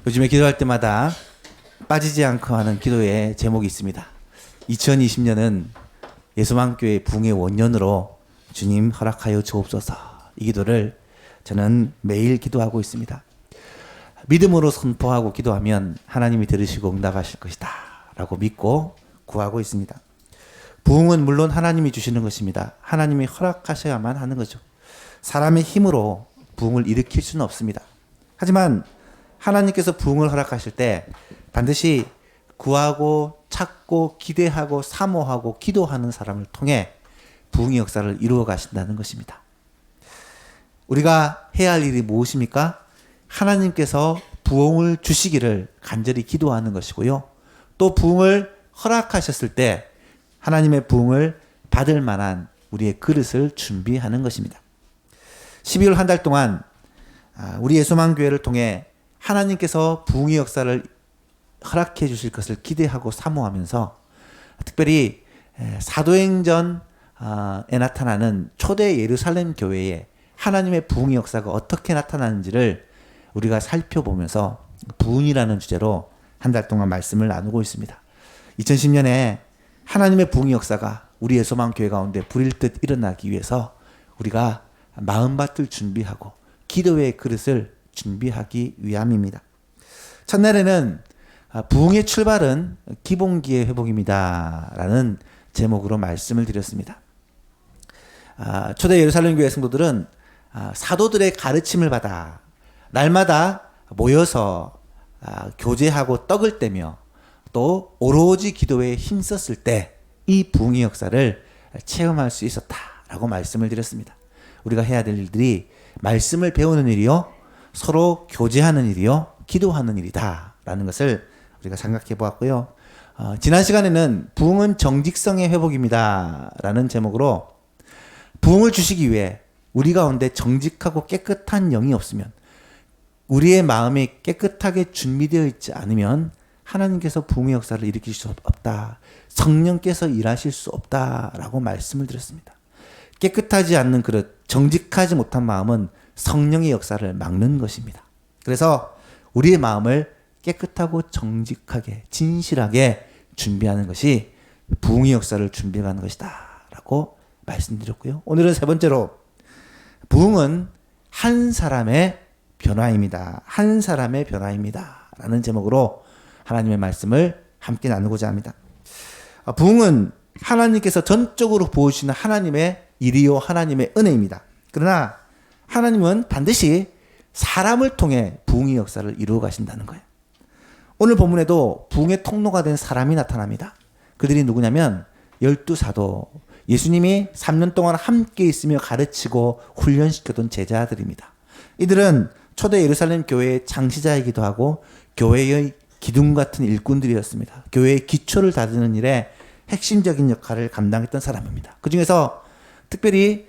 요즘에 기도할 때마다 빠지지 않고 하는 기도의 제목이 있습니다. 2020년은 예수만교회 부흥의 원년으로 주님 허락하여 주옵소서. 이 기도를 저는 매일 기도하고 있습니다. 믿음으로 선포하고 기도하면 하나님이 들으시고 응답하실 것이다 라고 믿고 구하고 있습니다. 부흥은 물론 하나님이 주시는 것입니다. 하나님이 허락하셔야만 하는 거죠. 사람의 힘으로 부흥을 일으킬 수는 없습니다. 하지만 하나님께서 부흥을 허락하실 때 반드시 구하고 찾고 기대하고 사모하고 기도하는 사람을 통해 부흥의 역사를 이루어 가신다는 것입니다. 우리가 해야 할 일이 무엇입니까? 하나님께서 부흥을 주시기를 간절히 기도하는 것이고요. 또 부흥을 허락하셨을 때 하나님의 부흥을 받을 만한 우리의 그릇을 준비하는 것입니다. 12월 한 달 동안 우리 예수만 교회를 통해 하나님께서 부흥의 역사를 허락해 주실 것을 기대하고 사모하면서 특별히 사도행전에 나타나는 초대 예루살렘 교회에 하나님의 부흥의 역사가 어떻게 나타나는지를 우리가 살펴보면서 부흥이라는 주제로 한 달 동안 말씀을 나누고 있습니다. 2010년에 하나님의 부흥의 역사가 우리 예수만 교회 가운데 불일듯 일어나기 위해서 우리가 마음밭을 준비하고 기도의 그릇을 준비하기 위함입니다. 첫날에는 부흥의 출발은 기본기의 회복입니다 라는 제목으로 말씀을 드렸습니다. 초대 예루살렘 교회 성도들은 사도들의 가르침을 받아 날마다 모여서 교제하고 떡을 떼며 또 오로지 기도에 힘썼을 때 이 부흥의 역사를 체험할 수 있었다라고 말씀을 드렸습니다. 우리가 해야 될 일들이 말씀을 배우는 일이요, 서로 교제하는 일이요, 기도하는 일이다라는 것을 우리가 생각해 보았고요. 지난 시간에는 부흥은 정직성의 회복입니다라는 제목으로 부흥을 주시기 위해 우리 가운데 정직하고 깨끗한 영이 없으면, 우리의 마음이 깨끗하게 준비되어 있지 않으면 하나님께서 부흥의 역사를 일으킬 수 없다. 성령께서 일하실 수 없다라고 말씀을 드렸습니다. 깨끗하지 않는 그릇, 정직하지 못한 마음은 성령의 역사를 막는 것입니다. 그래서 우리의 마음을 깨끗하고 정직하게 진실하게 준비하는 것이 부흥의 역사를 준비하는 것이다 라고 말씀드렸고요. 오늘은 세 번째로 부흥은 한 사람의 변화입니다. 한 사람의 변화입니다 라는 제목으로 하나님의 말씀을 함께 나누고자 합니다. 부흥은 하나님께서 전적으로 보여주시는 하나님의 일이요 하나님의 은혜입니다. 그러나 하나님은 반드시 사람을 통해 부흥의 역사를 이루어 가신다는 거예요. 오늘 본문에도 부흥의 통로가 된 사람이 나타납니다. 그들이 누구냐면 12사도, 예수님이 3년 동안 함께 있으며 가르치고 훈련시켰던 제자들입니다. 이들은 초대 예루살렘 교회의 창시자이기도 하고 교회의 기둥 같은 일꾼들이었습니다. 교회의 기초를 다지는 일에 핵심적인 역할을 감당했던 사람입니다. 그 중에서 특별히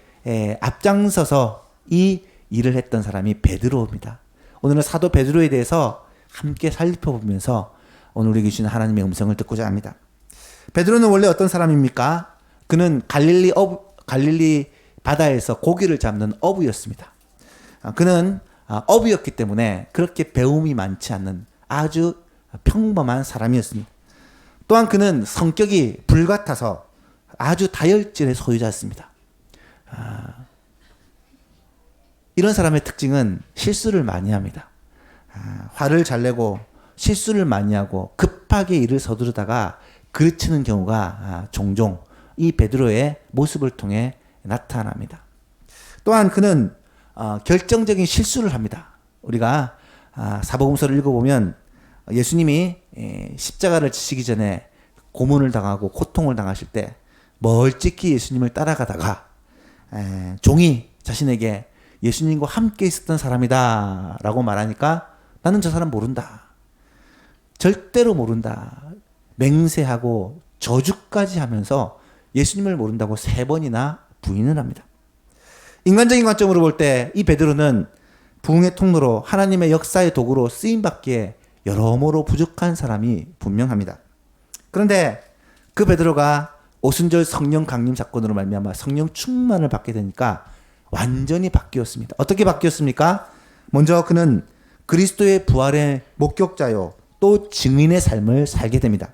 앞장서서 이 일을 했던 사람이 베드로입니다. 오늘은 사도 베드로에 대해서 함께 살펴보면서 오늘 우리에게 주신 하나님의 음성을 듣고자 합니다. 베드로는 원래 어떤 사람입니까? 그는 갈릴리 바다에서 고기를 잡는 어부였습니다. 그는 어부였기 때문에 그렇게 배움이 많지 않는 아주 평범한 사람이었습니다. 또한 그는 성격이 불같아서 아주 다혈질의 소유자였습니다. 이런 사람의 특징은 실수를 많이 합니다. 화를 잘 내고 실수를 많이 하고 급하게 일을 서두르다가 그르치는 경우가 종종 이 베드로의 모습을 통해 나타납니다. 또한 그는 결정적인 실수를 합니다. 우리가 사복음서를 읽어보면 예수님이 십자가를 지시기 전에 고문을 당하고 고통을 당하실 때 멀찍이 예수님을 따라가다가 종이 자신에게 예수님과 함께 있었던 사람이다 라고 말하니까 나는 저 사람 모른다. 절대로 모른다. 맹세하고 저주까지 하면서 예수님을 모른다고 3번이나 부인을 합니다. 인간적인 관점으로 볼 때 이 베드로는 부흥의 통로로 하나님의 역사의 도구로 쓰임받기에 여러모로 부족한 사람이 분명합니다. 그런데 그 베드로가 오순절 성령 강림 사건으로 말미암아 성령 충만을 받게 되니까 완전히 바뀌었습니다. 어떻게 바뀌었습니까? 먼저 그는 그리스도의 부활의 목격자요 또 증인의 삶을 살게 됩니다.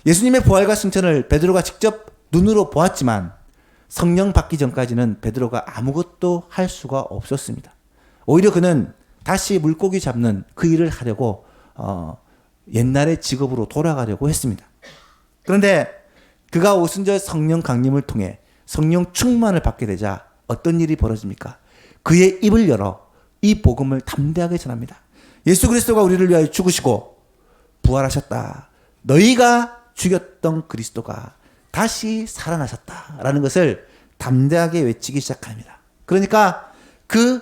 예수님의 부활과 승천을 베드로가 직접 눈으로 보았지만 성령 받기 전까지는 베드로가 아무것도 할 수가 없었습니다. 오히려 그는 다시 물고기 잡는 그 일을 하려고 옛날의 직업으로 돌아가려고 했습니다. 그런데 그가 오순절 성령 강림을 통해 성령 충만을 받게 되자 어떤 일이 벌어집니까? 그의 입을 열어 이 복음을 담대하게 전합니다. 예수 그리스도가 우리를 위하여 죽으시고 부활하셨다. 너희가 죽였던 그리스도가 다시 살아나셨다라는 것을 담대하게 외치기 시작합니다. 그러니까 그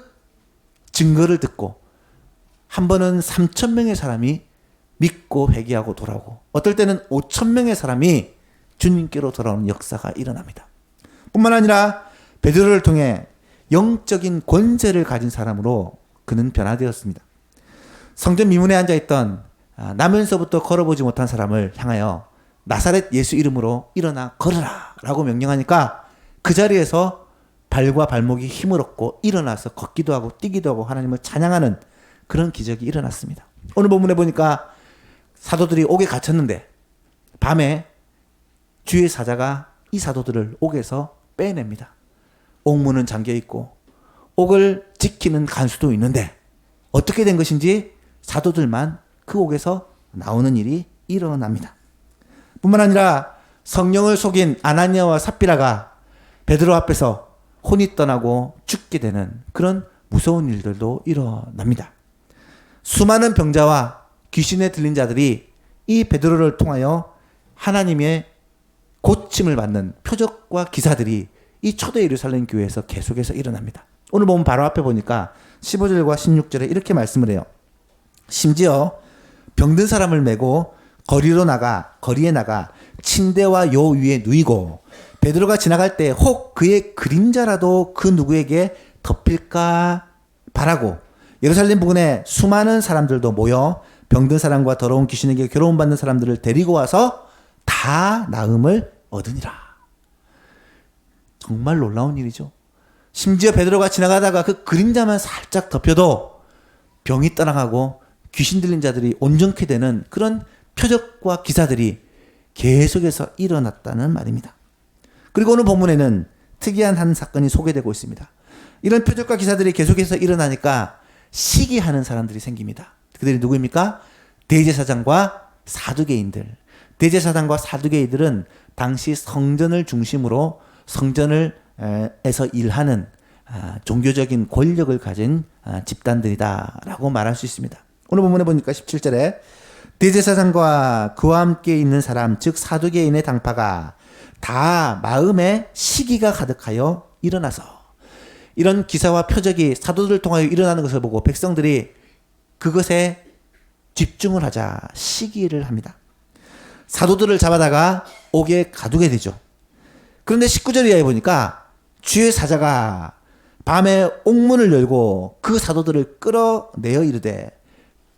증거를 듣고 한 번은 3,000명의 사람이 믿고 회개하고 돌아오고 어떨 때는 5,000명의 사람이 주님께로 돌아오는 역사가 일어납니다. 뿐만 아니라 베드로를 통해 영적인 권세를 가진 사람으로 그는 변화되었습니다. 성전 미문에 앉아있던 나면서부터 걸어보지 못한 사람을 향하여 나사렛 예수 이름으로 일어나 걸으라 라고 명령하니까 그 자리에서 발과 발목이 힘을 얻고 일어나서 걷기도 하고 뛰기도 하고 하나님을 찬양하는 그런 기적이 일어났습니다. 오늘 본문에 보니까 사도들이 옥에 갇혔는데 밤에 주의 사자가 이 사도들을 옥에서 빼냅니다. 옥문은 잠겨있고 옥을 지키는 간수도 있는데 어떻게 된 것인지 사도들만 그 옥에서 나오는 일이 일어납니다. 뿐만 아니라 성령을 속인 아나니아와 삽비라가 베드로 앞에서 혼이 떠나고 죽게 되는 그런 무서운 일들도 일어납니다. 수많은 병자와 귀신에 들린 자들이 이 베드로를 통하여 하나님의 고침을 받는 표적과 기사들이 이 초대 예루살렘 교회에서 계속해서 일어납니다. 오늘 보면 바로 앞에 보니까 15절과 16절에 이렇게 말씀을 해요. 심지어 병든 사람을 메고 거리에 나가 침대와 요 위에 누이고 베드로가 지나갈 때 혹 그의 그림자라도 그 누구에게 덮일까 바라고 예루살렘 부근에 수많은 사람들도 모여 병든 사람과 더러운 귀신에게 괴로움받는 사람들을 데리고 와서 다 나음을 얻으니라. 정말 놀라운 일이죠. 심지어 베드로가 지나가다가 그 그림자만 살짝 덮여도 병이 떠나가고 귀신 들린 자들이 온전케 되는 그런 표적과 기사들이 계속해서 일어났다는 말입니다. 그리고 오늘 본문에는 특이한 한 사건이 소개되고 있습니다. 이런 표적과 기사들이 계속해서 일어나니까 시기하는 사람들이 생깁니다. 그들이 누구입니까? 대제사장과 사두개인들. 대제사장과 사두개인들은 당시 성전을 중심으로 성전에서 일하는 종교적인 권력을 가진 집단들이다라고 말할 수 있습니다. 오늘 본문에 보니까 17절에 대제사장과 그와 함께 있는 사람 즉 사두개인의 당파가 다 마음에 시기가 가득하여 일어나서 이런 기사와 표적이 사도들을 통하여 일어나는 것을 보고 백성들이 그것에 집중을 하자 시기를 합니다. 사도들을 잡아다가 옥에 가두게 되죠. 그런데 19절 이하에 보니까 주의 사자가 밤에 옥문을 열고 그 사도들을 끌어내어 이르되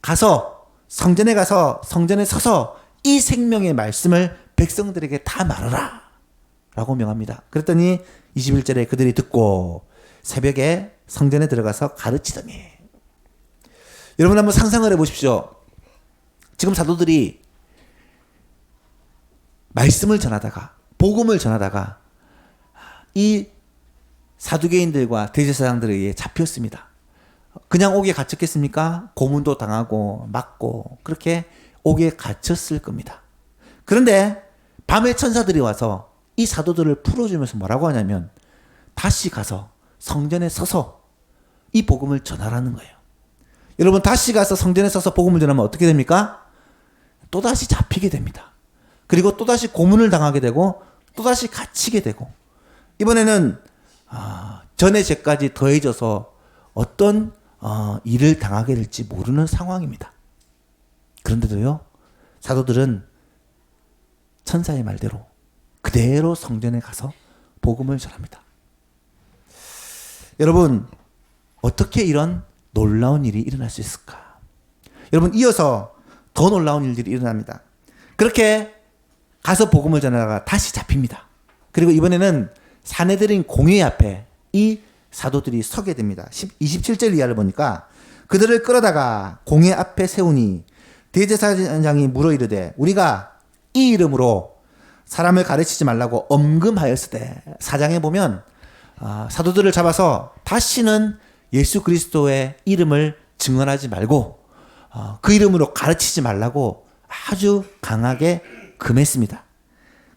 가서 성전에 서서 이 생명의 말씀을 백성들에게 다 말하라 라고 명합니다. 그랬더니 21절에 그들이 듣고 새벽에 성전에 들어가서 가르치더니 여러분 한번 상상을 해보십시오. 지금 사도들이 말씀을 전하다가 복음을 전하다가 이 사두개인들과 대제사장들에 의해 잡혔습니다. 그냥 옥에 갇혔겠습니까? 고문도 당하고 맞고 그렇게 옥에 갇혔을 겁니다. 그런데 밤에 천사들이 와서 이 사도들을 풀어주면서 뭐라고 하냐면 다시 가서 성전에 서서 이 복음을 전하라는 거예요. 여러분 다시 가서 성전에 서서 복음을 전하면 어떻게 됩니까? 또다시 잡히게 됩니다. 그리고 또다시 고문을 당하게 되고 또다시 갇히게 되고 이번에는 전의 죄까지 더해져서 어떤 일을 당하게 될지 모르는 상황입니다. 그런데도요 사도들은 천사의 말대로 그대로 성전에 가서 복음을 전합니다. 여러분 어떻게 이런 놀라운 일이 일어날 수 있을까? 여러분 이어서 더 놀라운 일들이 일어납니다. 그렇게 가서 복음을 전하다가 다시 잡힙니다. 그리고 이번에는 사내들인 공회 앞에 이 사도들이 서게 됩니다. 27절 이하를 보니까 그들을 끌어다가 공회 앞에 세우니 대제사장이 물어 이르되 우리가 이 이름으로 사람을 가르치지 말라고 엄금하였으되, 4장에 보면 사도들을 잡아서 다시는 예수 그리스도의 이름을 증언하지 말고 그 이름으로 가르치지 말라고 아주 강하게 금했습니다.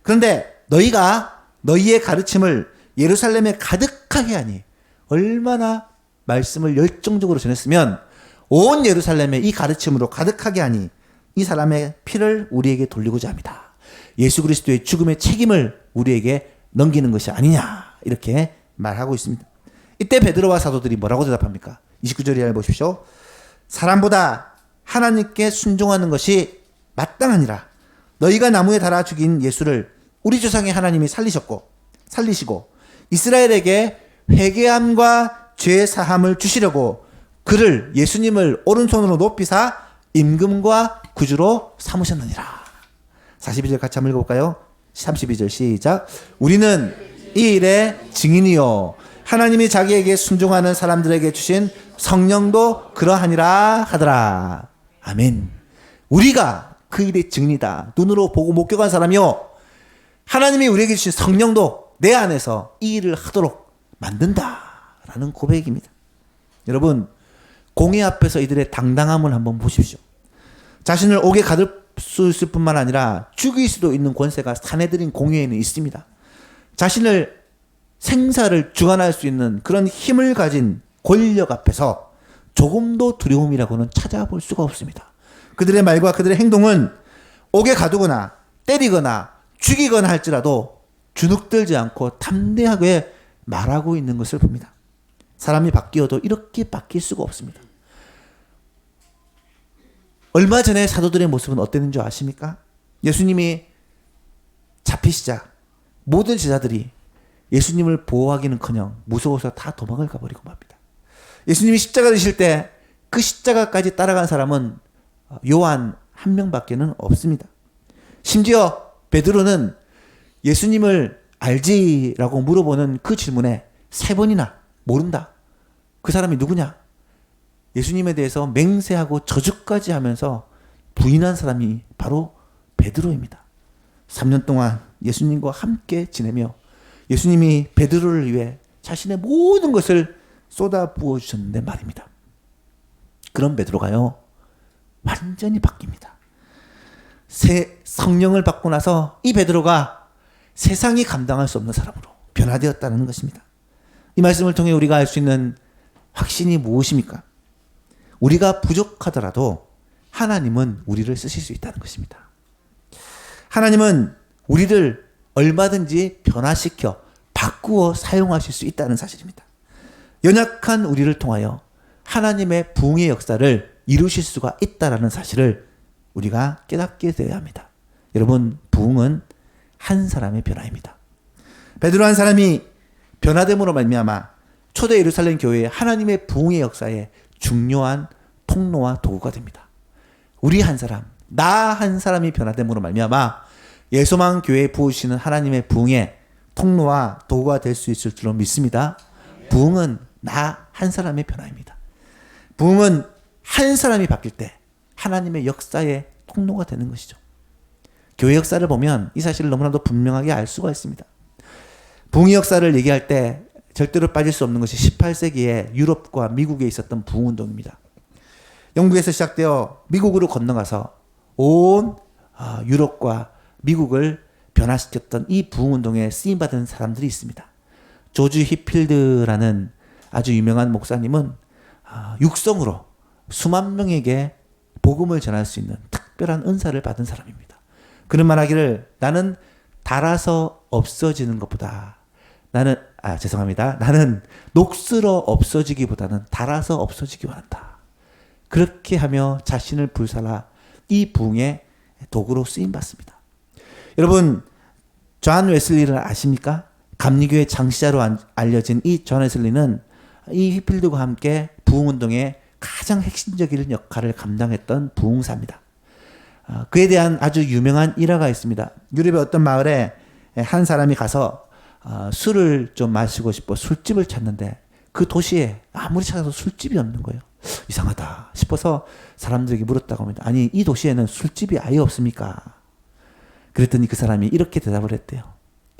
그런데 너희가 너희의 가르침을 예루살렘에 가득하게 하니, 얼마나 말씀을 열정적으로 전했으면 온 예루살렘에 이 가르침으로 가득하게 하니 이 사람의 피를 우리에게 돌리고자 합니다. 예수 그리스도의 죽음의 책임을 우리에게 넘기는 것이 아니냐, 이렇게 말하고 있습니다. 이때 베드로와 사도들이 뭐라고 대답합니까? 29절에 보십시오. 사람보다 하나님께 순종하는 것이 마땅하니라. 너희가 나무에 달아 죽인 예수를 우리 조상의 하나님이 살리시고 이스라엘에게 회개함과 죄 사함을 주시려고 그를, 예수님을 오른손으로 높이사 임금과 구주로 삼으셨느니라. 42절 같이 한번 읽어볼까요? 32절 시작. 우리는 이 일의 증인이요 하나님이 자기에게 순종하는 사람들에게 주신 성령도 그러하니라 하더라. 아멘. 우리가 그 일의 증인이다. 눈으로 보고 목격한 사람이요, 하나님이 우리에게 주신 성령도 내 안에서 이 일을 하도록 만든다라는 고백입니다. 여러분, 공의 앞에서 이들의 당당함을 한번 보십시오. 자신을 옥에 가둘 수 있을 뿐만 아니라 죽일 수도 있는 권세가 사내들인 공회에는 있습니다. 자신을 생사를 주관할 수 있는 그런 힘을 가진 권력 앞에서 조금도 두려움이라고는 찾아볼 수가 없습니다. 그들의 말과 그들의 행동은 옥에 가두거나 때리거나 죽이거나 할지라도 주눅들지 않고 담대하게 말하고 있는 것을 봅니다. 사람이 바뀌어도 이렇게 바뀔 수가 없습니다. 얼마 전에 사도들의 모습은 어땠는지 아십니까? 예수님이 잡히시자 모든 제자들이 예수님을 보호하기는커녕 무서워서 다 도망을 가버리고 맙니다. 예수님이 십자가 지실 때 그 십자가까지 따라간 사람은 요한 한 명밖에는 없습니다. 심지어 베드로는 예수님을 알지라고 물어보는 그 질문에 3번이나 모른다. 그 사람이 누구냐? 예수님에 대해서 맹세하고 저주까지 하면서 부인한 사람이 바로 베드로입니다. 3년 동안 예수님과 함께 지내며 예수님이 베드로를 위해 자신의 모든 것을 쏟아 부어 주셨는데 말입니다. 그런 베드로가요, 완전히 바뀝니다. 새 성령을 받고 나서 이 베드로가 세상이 감당할 수 없는 사람으로 변화되었다는 것입니다. 이 말씀을 통해 우리가 알 수 있는 확신이 무엇입니까? 우리가 부족하더라도 하나님은 우리를 쓰실 수 있다는 것입니다. 하나님은 우리를 얼마든지 변화시켜 바꾸어 사용하실 수 있다는 사실입니다. 연약한 우리를 통하여 하나님의 부흥의 역사를 이루실 수가 있다는 사실을 우리가 깨닫게 되어야 합니다. 여러분, 부흥은 한 사람의 변화입니다. 베드로 한 사람이 변화됨으로 말미암아 초대 예루살렘 교회의 하나님의 부흥의 역사에 중요한 통로와 도구가 됩니다. 우리 한 사람, 나 한 사람이 변화됨으로 말미암아 예소망 교회에 부으시는 하나님의 부흥의 통로와 도구가 될 수 있을 줄로 믿습니다. 부흥은 나 한 사람의 변화입니다. 부흥은 한 사람이 바뀔 때 하나님의 역사의 통로가 되는 것이죠. 교회 역사를 보면 이 사실을 너무나도 분명하게 알 수가 있습니다. 부흥의 역사를 얘기할 때 절대로 빠질 수 없는 것이 18세기에 유럽과 미국에 있었던 부흥운동입니다. 영국에서 시작되어 미국으로 건너가서 온 유럽과 미국을 변화시켰던 이 부흥운동에 쓰임받은 사람들이 있습니다. 조지 히필드라는 아주 유명한 목사님은 육성으로 수만 명에게 복음을 전할 수 있는 특별한 은사를 받은 사람입니다. 그는 말하기를, 나는 닳아서 없어지는 것보다 나는 녹슬어 없어지기보다는 닳아서 없어지기 원한다. 그렇게 하며 자신을 불살라 이 부흥의 도구로 쓰임받습니다. 여러분, 존 웨슬리를 아십니까? 감리교의 장시자로 알려진 이 존 웨슬리는 이 히필드와 함께 부흥운동의 가장 핵심적인 역할을 감당했던 부흥사입니다. 그에 대한 아주 유명한 일화가 있습니다. 유럽의 어떤 마을에 한 사람이 가서 술을 좀 마시고 싶어 술집을 찾는데 그 도시에 아무리 찾아도 술집이 없는 거예요. 이상하다 싶어서 사람들에게 물었다고 합니다. 아니, 이 도시에는 술집이 아예 없습니까? 그랬더니 그 사람이 이렇게 대답을 했대요.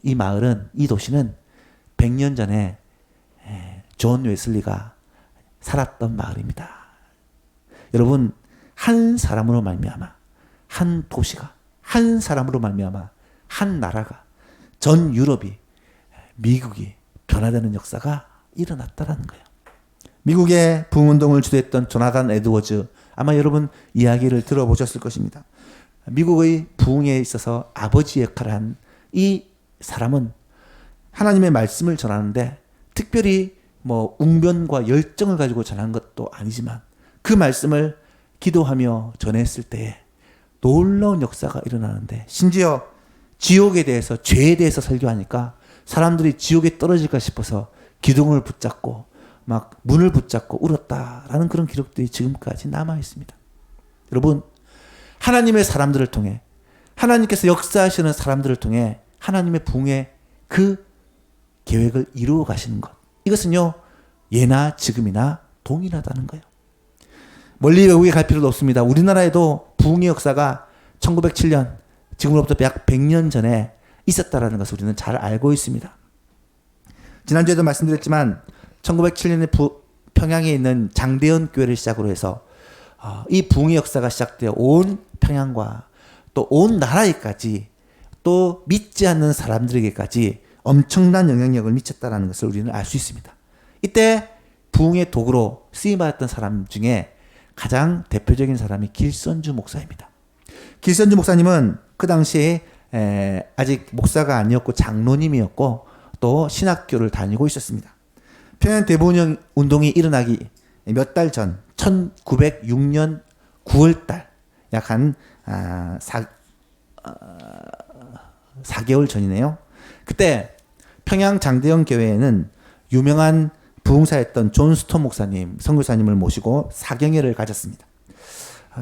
이 마을은, 이 도시는 100년 전에 존 웨슬리가 살았던 마을입니다. 여러분, 한 사람으로 말미암아 한 도시가, 한 사람으로 말미암아 한 나라가, 전 유럽이, 미국이 변화되는 역사가 일어났다라는 거예요. 미국의 부흥운동을 주도했던 조나단 에드워즈, 아마 여러분 이야기를 들어보셨을 것입니다. 미국의 부흥에 있어서 아버지 역할을 한 이 사람은 하나님의 말씀을 전하는데 특별히 뭐 웅변과 열정을 가지고 전한 것도 아니지만 그 말씀을 기도하며 전했을 때에 놀라운 역사가 일어나는데, 심지어 지옥에 대해서, 죄에 대해서 설교하니까 사람들이 지옥에 떨어질까 싶어서 기둥을 붙잡고 막 문을 붙잡고 울었다라는 그런 기록들이 지금까지 남아 있습니다. 여러분, 하나님의 사람들을 통해, 하나님께서 역사하시는 사람들을 통해 하나님의 부흥의 그 계획을 이루어 가시는 것, 이것은요 예나 지금이나 동일하다는 거예요. 멀리 외국에 갈 필요도 없습니다. 우리나라에도 부흥의 역사가 1907년, 지금으로부터 약 100년 전에 있었다라는 것을 우리는 잘 알고 있습니다. 지난주에도 말씀드렸지만 1907년에 평양에 있는 장대현 교회를 시작으로 해서 이 부흥의 역사가 시작되어 온 평양과 또 온 나라에까지, 또 믿지 않는 사람들에게까지 엄청난 영향력을 미쳤다는 것을 우리는 알 수 있습니다. 이때 부흥의 도구로 쓰임받았던 사람 중에 가장 대표적인 사람이 길선주 목사입니다. 길선주 목사님은 그 당시에 아직 목사가 아니었고 장로님이었고 또 신학교를 다니고 있었습니다. 평양 대부흥 운동이 일어나기 몇 달 전, 1906년 9월달, 약 한 4개월 전이네요. 그때 평양 장대현 교회에는 유명한 부흥사였던 존 스톤 목사님, 선교사님을 모시고 사경회를 가졌습니다.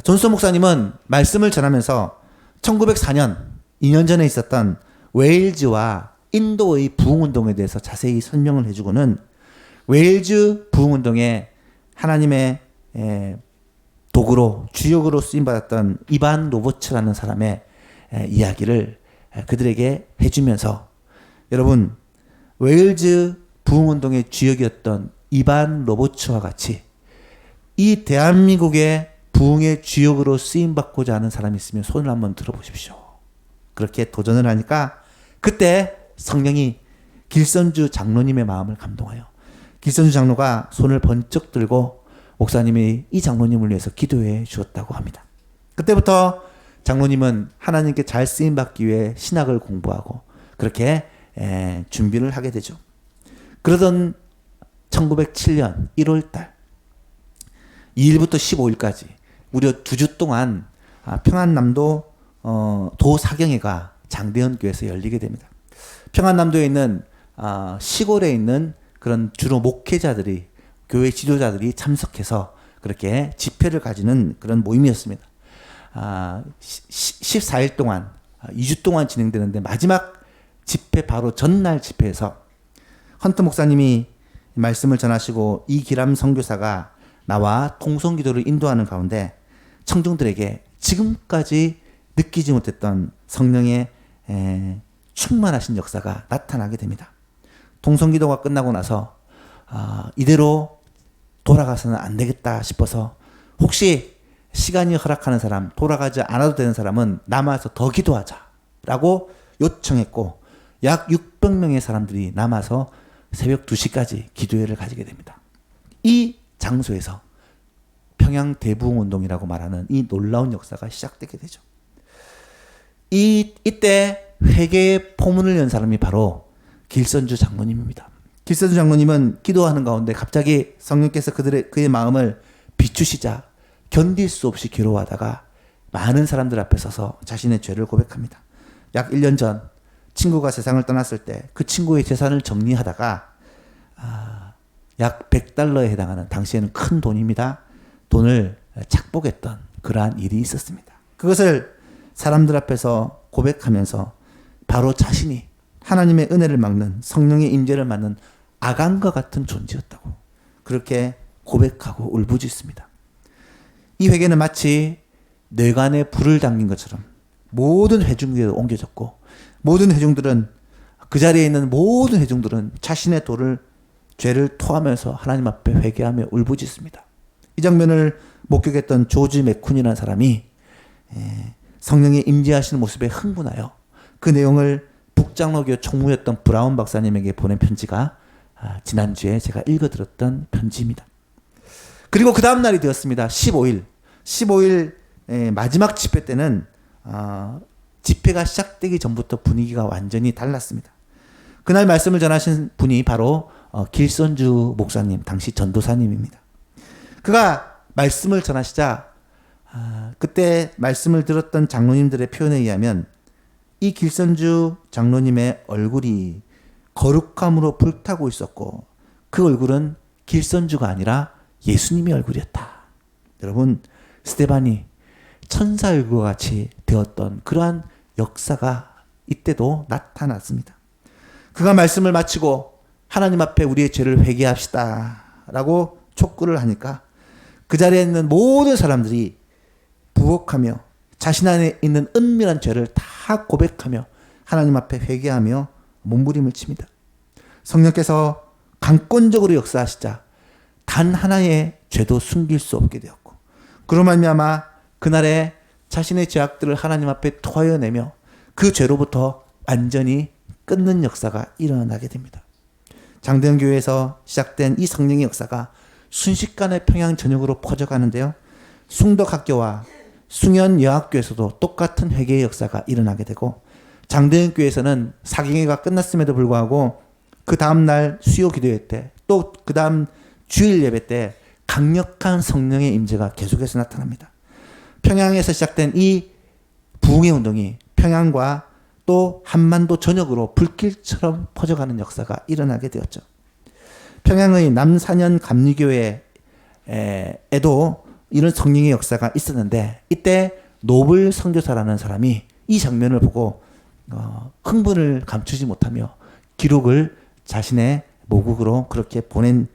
존 스톤 목사님은 말씀을 전하면서 1904년, 2년 전에 있었던 웨일즈와 인도의 부흥운동에 대해서 자세히 설명을 해주고는 웨일즈 부흥운동에 하나님의 도구로, 주역으로 쓰임받았던 이반 로버츠라는 사람의 이야기를 그들에게 해주면서, 여러분, 웨일즈 부흥운동의 주역이었던 이반 로버츠와 같이 이 대한민국의 부흥의 주역으로 쓰임받고자 하는 사람이 있으면 손을 한번 들어보십시오. 그렇게 도전을 하니까 그때 성령이 길선주 장로님의 마음을 감동하여 길선주 장로가 손을 번쩍 들고 목사님이 이 장로님을 위해서 기도해 주었다고 합니다. 그때부터 장로님은 하나님께 잘 쓰임받기 위해 신학을 공부하고 그렇게 준비를 하게 되죠. 그러던 1907년 1월달 2일부터 15일까지 무려 2주 동안 평안남도 도사경회가 장대현 교회에서 열리게 됩니다. 평안남도에 있는 시골에 있는 그런 주로 목회자들이, 교회 지도자들이 참석해서 그렇게 집회를 가지는 그런 모임이었습니다. 14일 동안, 2주 동안 진행되는데 마지막 집회, 바로 전날 집회에서 헌트 목사님이 말씀을 전하시고 이기람 선교사가 나와 통성기도를 인도하는 가운데 청중들에게 지금까지 느끼지 못했던 성령의 충만하신 역사가 나타나게 됩니다. 통성기도가 끝나고 나서 이대로 돌아가서는 안 되겠다 싶어서 혹시 시간이 허락하는 사람, 돌아가지 않아도 되는 사람은 남아서 더 기도하자라고 요청했고, 약 600명의 사람들이 남아서 새벽 2시까지 기도회를 가지게 됩니다. 이 장소에서 평양 대부흥운동이라고 말하는 이 놀라운 역사가 시작되게 되죠. 이때 회개의 포문을 연 사람이 바로 길선주 장로님입니다. 길선주 장로님은 기도하는 가운데 갑자기 성령께서 그의 마음을 비추시자 견딜 수 없이 괴로워하다가 많은 사람들 앞에 서서 자신의 죄를 고백합니다. 약 1년 전 친구가 세상을 떠났을 때 그 친구의 재산을 정리하다가 약 100달러에 해당하는, 당시에는 큰 돈입니다, 돈을 착복했던 그러한 일이 있었습니다. 그것을 사람들 앞에서 고백하면서 바로 자신이 하나님의 은혜를 막는, 성령의 임재를 막는 아간과 같은 존재였다고 그렇게 고백하고 울부짖습니다. 이 회개는 마치 뇌관에 불을 당긴 것처럼 모든 회중들이 옮겨졌고, 모든 회중들은, 그 자리에 있는 모든 회중들은 자신의 죄를 토하면서 하나님 앞에 회개하며 울부짖습니다. 이 장면을 목격했던 조지 맥쿤이라는 사람이 성령의 임재하시는 모습에 흥분하여 그 내용을 북장로교 총무였던 브라운 박사님에게 보낸 편지가 지난주에 제가 읽어드렸던 편지입니다. 그리고 그 다음 날이 되었습니다. 15일 마지막 집회 때는 집회가 시작되기 전부터 분위기가 완전히 달랐습니다. 그날 말씀을 전하신 분이 바로 길선주 목사님, 당시 전도사님입니다. 그가 말씀을 전하시자 그때 말씀을 들었던 장로님들의 표현에 의하면 이 길선주 장로님의 얼굴이 거룩함으로 불타고 있었고, 그 얼굴은 길선주가 아니라 예수님의 얼굴이었다. 여러분, 스데반이 천사 얼굴과 같이 되었던 그러한 역사가 이때도 나타났습니다. 그가 말씀을 마치고 하나님 앞에 우리의 죄를 회개합시다 라고 촉구를 하니까 그 자리에 있는 모든 사람들이 부엌하며 자신 안에 있는 은밀한 죄를 다 고백하며 하나님 앞에 회개하며 몸부림을 칩니다. 성령께서 강권적으로 역사하시자 단 하나의 죄도 숨길 수 없게 되었고, 그로 말미암아 그날에 자신의 죄악들을 하나님 앞에 토하여 내며 그 죄로부터 완전히 끊는 역사가 일어나게 됩니다. 장대현교회에서 시작된 이 성령의 역사가 순식간에 평양 전역으로 퍼져가는데요. 숭덕학교와 숭연여학교에서도 똑같은 회개의 역사가 일어나게 되고, 장대현교회에서는 사경회가 끝났음에도 불구하고 그 다음날 수요 기도회 때, 또 그 다음 주일 예배 때 강력한 성령의 임재가 계속해서 나타납니다. 평양에서 시작된 이 부흥의 운동이 평양과 또 한반도 전역으로 불길처럼 퍼져가는 역사가 일어나게 되었죠. 평양의 남사년 감리교회에도 이런 성령의 역사가 있었는데, 이때 노블 선교사라는 사람이 이 장면을 보고 흥분을 감추지 못하며 기록을 자신의 모국으로 그렇게 보낸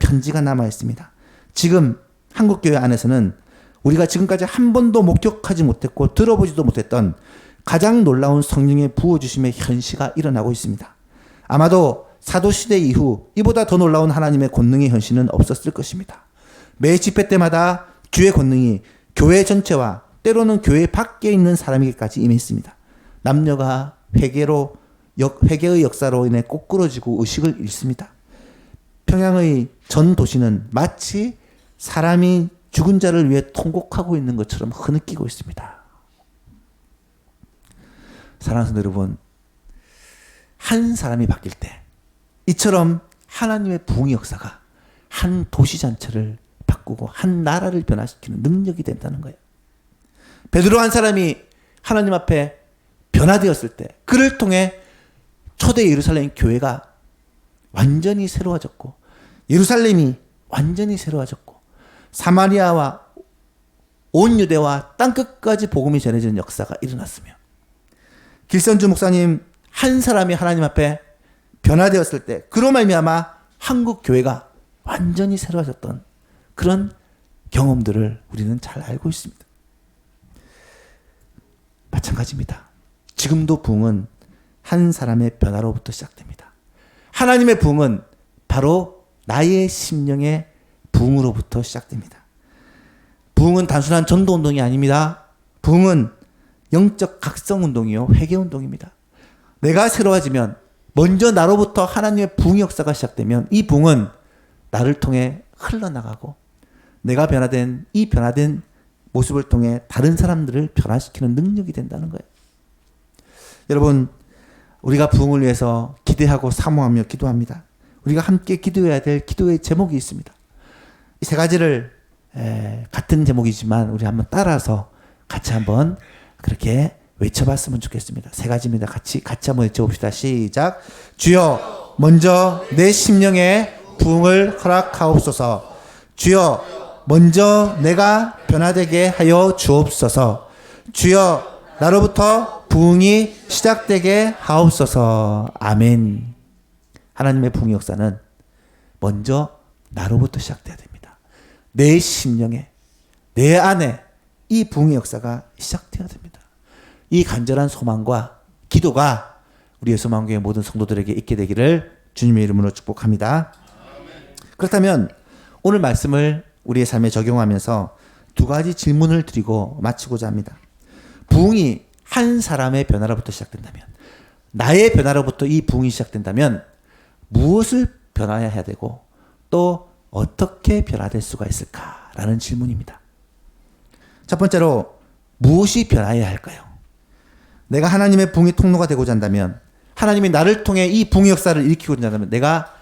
편지가 남아 있습니다. 지금 한국교회 안에서는 우리가 지금까지 한 번도 목격하지 못했고 들어보지도 못했던 가장 놀라운 성령의 부어주심의 현시가 일어나고 있습니다. 아마도 사도시대 이후 이보다 더 놀라운 하나님의 권능의 현시는 없었을 것입니다. 매 집회 때마다 주의 권능이 교회 전체와 때로는 교회 밖에 있는 사람에게까지 임했습니다. 남녀가 회개의 역사로 인해 꼬꾸러지고 의식을 잃습니다. 평양의 전 도시는 마치 사람이 죽은 자를 위해 통곡하고 있는 것처럼 흐느끼고 있습니다. 사랑하는 성도 여러분, 한 사람이 바뀔 때 이처럼 하나님의 부흥의 역사가 한 도시 전체를 바꾸고 한 나라를 변화시키는 능력이 된다는 거예요. 베드로 한 사람이 하나님 앞에 변화되었을 때 그를 통해 초대 예루살렘 교회가 완전히 새로워졌고, 예루살렘이 완전히 새로워졌고, 사마리아와 온 유대와 땅끝까지 복음이 전해지는 역사가 일어났으며, 길선주 목사님 한 사람이 하나님 앞에 변화되었을 때 그로 말미암아 한국 교회가 완전히 새로워졌던 그런 경험들을 우리는 잘 알고 있습니다. 마찬가지입니다. 지금도 부흥은 한 사람의 변화로부터 시작됩니다. 하나님의 부흥은 바로 나의 심령의 부흥으로부터 시작됩니다. 부흥은 단순한 전도운동이 아닙니다. 부흥은 영적 각성운동이요, 회개운동입니다. 내가 새로워지면, 먼저 나로부터 하나님의 부흥 역사가 시작되면 이 부흥은 나를 통해 흘러나가고, 내가 변화된 이 변화된 모습을 통해 다른 사람들을 변화시키는 능력이 된다는 거예요. 여러분, 우리가 부흥을 위해서 기대하고 사모하며 기도합니다. 우리가 함께 기도해야 될 기도의 제목이 있습니다. 이 세 가지를 같은 제목이지만 우리 한번 따라서 같이 한번 그렇게 외쳐봤으면 좋겠습니다. 세 가지입니다. 같이 한번 외쳐봅시다. 시작. 주여, 먼저 내 심령에 부흥을 허락하옵소서. 주여, 먼저 내가 변화되게 하여 주옵소서. 주여, 나로부터 부흥이 시작되게 하옵소서. 아멘. 하나님의 부흥 역사는 먼저 나로부터 시작돼야 됩니다. 내 심령에, 내 안에 이 부흥의 역사가 시작되어야 됩니다. 이 간절한 소망과 기도가 우리 예수만교회 모든 성도들에게 있게 되기를 주님의 이름으로 축복합니다. 그렇다면 오늘 말씀을 우리의 삶에 적용하면서 두 가지 질문을 드리고 마치고자 합니다. 부흥이 한 사람의 변화로부터 시작된다면, 나의 변화로부터 이 부흥이 시작된다면 무엇을 변화해야 되고 또 어떻게 변화될 수가 있을까라는 질문입니다. 첫 번째로 무엇이 변화해야 할까요? 내가 하나님의 부흥의 통로가 되고자 한다면, 하나님이 나를 통해 이 부흥의 역사를 일으키고자 한다면 내가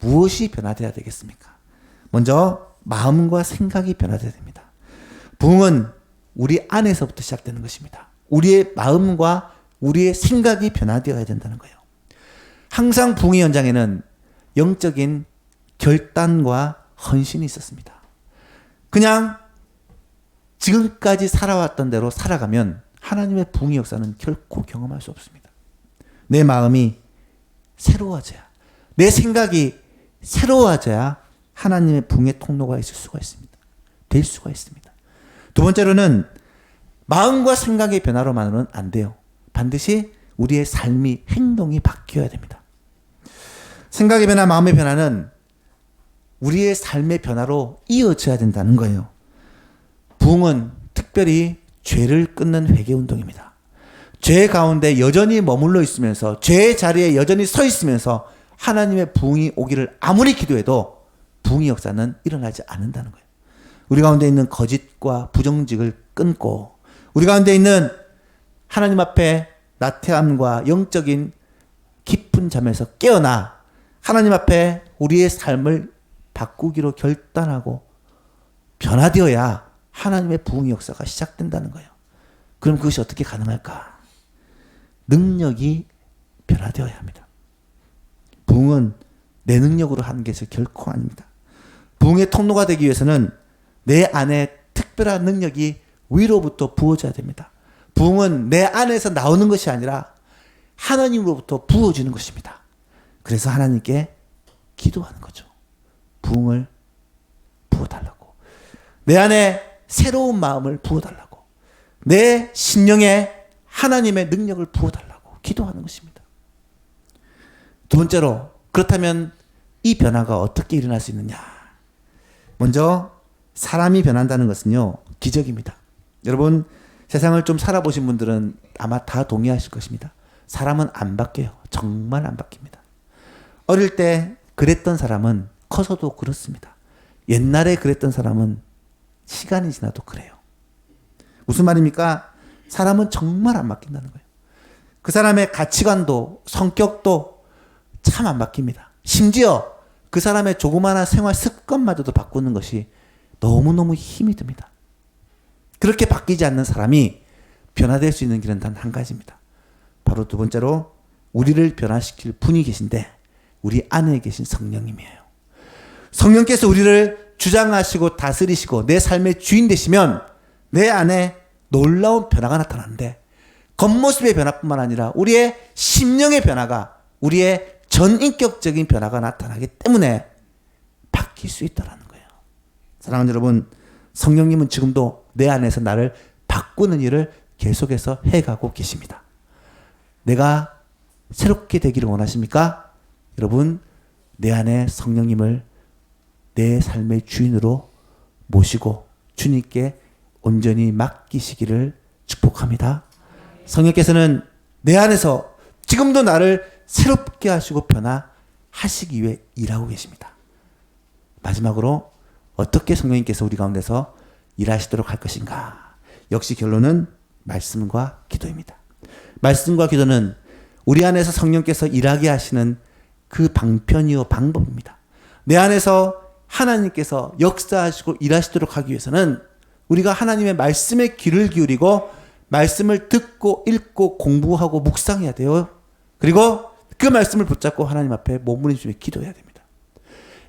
무엇이 변화되어야 되겠습니까? 먼저 마음과 생각이 변화되어야 됩니다. 부흥은 우리 안에서부터 시작되는 것입니다. 우리의 마음과 우리의 생각이 변화되어야 된다는 거예요. 항상 부흥의 현장에는 영적인 결단과 헌신이 있었습니다. 그냥 지금까지 살아왔던 대로 살아가면 하나님의 부흥의 역사는 결코 경험할 수 없습니다. 내 마음이 새로워져야, 내 생각이 새로워져야 하나님의 부흥의 통로가 있을 수가 있습니다. 될 수가 있습니다. 두 번째로는 마음과 생각의 변화로만은 안 돼요. 반드시 우리의 삶이, 행동이 바뀌어야 됩니다. 생각의 변화, 마음의 변화는 우리의 삶의 변화로 이어져야 된다는 거예요. 부흥은 특별히 죄를 끊는 회개운동입니다. 죄 가운데 여전히 머물러 있으면서, 죄의 자리에 여전히 서 있으면서 하나님의 부흥이 오기를 아무리 기도해도 부흥의 역사는 일어나지 않는다는 거예요. 우리 가운데 있는 거짓과 부정직을 끊고, 우리 가운데 있는 하나님 앞에 나태함과 영적인 깊은 잠에서 깨어나 하나님 앞에 우리의 삶을 바꾸기로 결단하고 변화되어야 하나님의 부흥의 역사가 시작된다는 거예요. 그럼 그것이 어떻게 가능할까? 능력이 변화되어야 합니다. 부흥은 내 능력으로 하는 것이 결코 아닙니다. 부흥의 통로가 되기 위해서는 내 안에 특별한 능력이 위로부터 부어져야 됩니다. 부흥은 내 안에서 나오는 것이 아니라 하나님으로부터 부어지는 것입니다. 그래서 하나님께 기도하는 거죠. 부흥을 부어달라고. 내 안에 새로운 마음을 부어달라고. 내 심령에 하나님의 능력을 부어달라고 기도하는 것입니다. 두 번째로, 그렇다면 이 변화가 어떻게 일어날 수 있느냐? 먼저 사람이 변한다는 것은요, 기적입니다. 여러분, 세상을 좀 살아보신 분들은 아마 다 동의하실 것입니다. 사람은 안 바뀌어요. 정말 안 바뀝니다. 어릴 때 그랬던 사람은 커서도 그렇습니다. 옛날에 그랬던 사람은 시간이 지나도 그래요. 무슨 말입니까? 사람은 정말 안 바뀐다는 거예요. 그 사람의 가치관도 성격도 참 안 바뀝니다. 심지어 그 사람의 조그마한 생활 습관마저도 바꾸는 것이 너무너무 힘이 듭니다. 그렇게 바뀌지 않는 사람이 변화될 수 있는 길은 단 한 가지입니다. 바로 두 번째로 우리를 변화시킬 분이 계신데 우리 안에 계신 성령님이에요. 성령께서 우리를 주장하시고 다스리시고 내 삶의 주인 되시면 내 안에 놀라운 변화가 나타나는데, 겉모습의 변화뿐만 아니라 우리의 심령의 변화가, 우리의 전인격적인 변화가 나타나기 때문에 바뀔 수 있다는 거예요. 사랑하는 여러분, 성령님은 지금도 내 안에서 나를 바꾸는 일을 계속해서 해가고 계십니다. 내가 새롭게 되기를 원하십니까? 여러분, 내 안에 성령님을 내 삶의 주인으로 모시고 주님께 온전히 맡기시기를 축복합니다. 성령께서는 내 안에서 지금도 나를 새롭게 하시고 변화하시기 위해 일하고 계십니다. 마지막으로 어떻게 성령님께서 우리 가운데서 일하시도록 할 것인가? 역시 결론은 말씀과 기도입니다. 말씀과 기도는 우리 안에서 성령께서 일하게 하시는 그 방편이요 방법입니다. 내 안에서 하나님께서 역사하시고 일하시도록 하기 위해서는 우리가 하나님의 말씀에 귀를 기울이고 말씀을 듣고 읽고 공부하고 묵상해야 돼요. 그리고 그 말씀을 붙잡고 하나님 앞에 몸부림치며 기도해야 됩니다.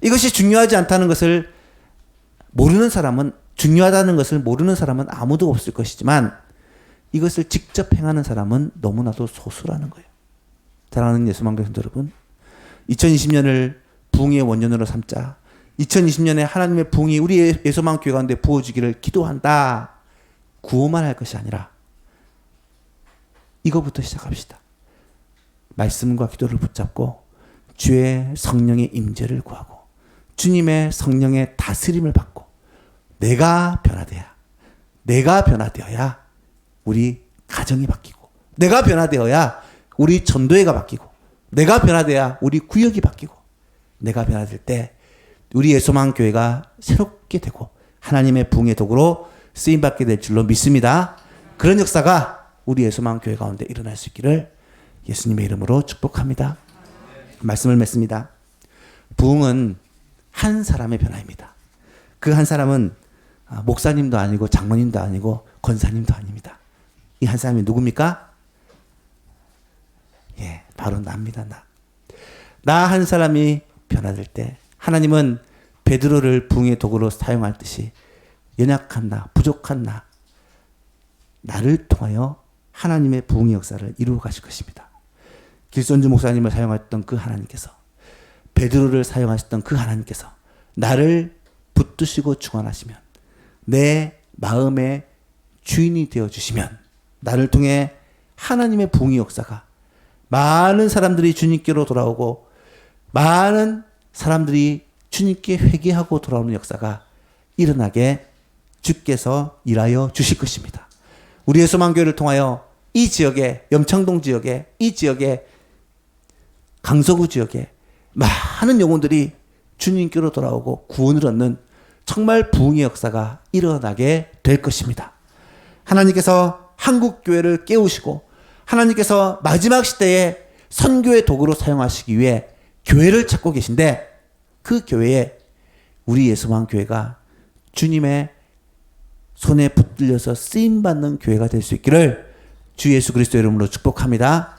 이것이 중요하지 않다는 것을 모르는 사람은, 중요하다는 것을 모르는 사람은 아무도 없을 것이지만 이것을 직접 행하는 사람은 너무나도 소수라는 거예요. 사랑하는 예수만교 성도 여러분, 2020년을 부흥의 원년으로 삼자 2020년에 하나님의 부흥이 우리 예수만 교회 가운데 부어지기를 기도한다. 구호만 할 것이 아니라 이거부터 시작합시다. 말씀과 기도를 붙잡고 주의 성령의 임재를 구하고 주님의 성령의 다스림을 받고 내가 변화되어야 우리 가정이 바뀌고 내가 변화되어야 우리 전도회가 바뀌고 내가 변화되어야 우리 구역이 바뀌고 내가 변화될 때 우리 예수만 교회가 새롭게 되고 하나님의 부흥의 도구로 쓰임받게 될 줄로 믿습니다. 그런 역사가 우리 예수만 교회 가운데 일어날 수 있기를 예수님의 이름으로 축복합니다. 말씀을 맺습니다. 부흥은 한 사람의 변화입니다. 그 한 사람은 목사님도 아니고 장로님도 아니고 권사님도 아닙니다. 이 한 사람이 누굽니까? 예, 바로 나입니다. 나 한 사람이 변화될 때 하나님은 베드로를 부흥의 도구로 사용할 듯이 연약한 나, 부족한 나를 통하여 하나님의 부흥의 역사를 이루어 가실 것입니다. 길손주 목사님을 사용했던 그 하나님께서 베드로를 사용하셨던 그 하나님께서 나를 붙드시고 주관하시면 내 마음의 주인이 되어주시면 나를 통해 하나님의 부흥의 역사가 많은 사람들이 주님께로 돌아오고 많은 사람들이 주님께 회개하고 돌아오는 역사가 일어나게 주께서 일하여 주실 것입니다. 우리 예수만교회를 통하여 이 지역에 염창동 지역에 이 지역에 강서구 지역에 많은 영혼들이 주님께로 돌아오고 구원을 얻는 정말 부흥의 역사가 일어나게 될 것입니다. 하나님께서 한국교회를 깨우시고 하나님께서 마지막 시대에 선교의 도구로 사용하시기 위해 교회를 찾고 계신데 그 교회에 우리 예수만 교회가 주님의 손에 붙들려서 쓰임받는 교회가 될 수 있기를 주 예수 그리스도의 이름으로 축복합니다.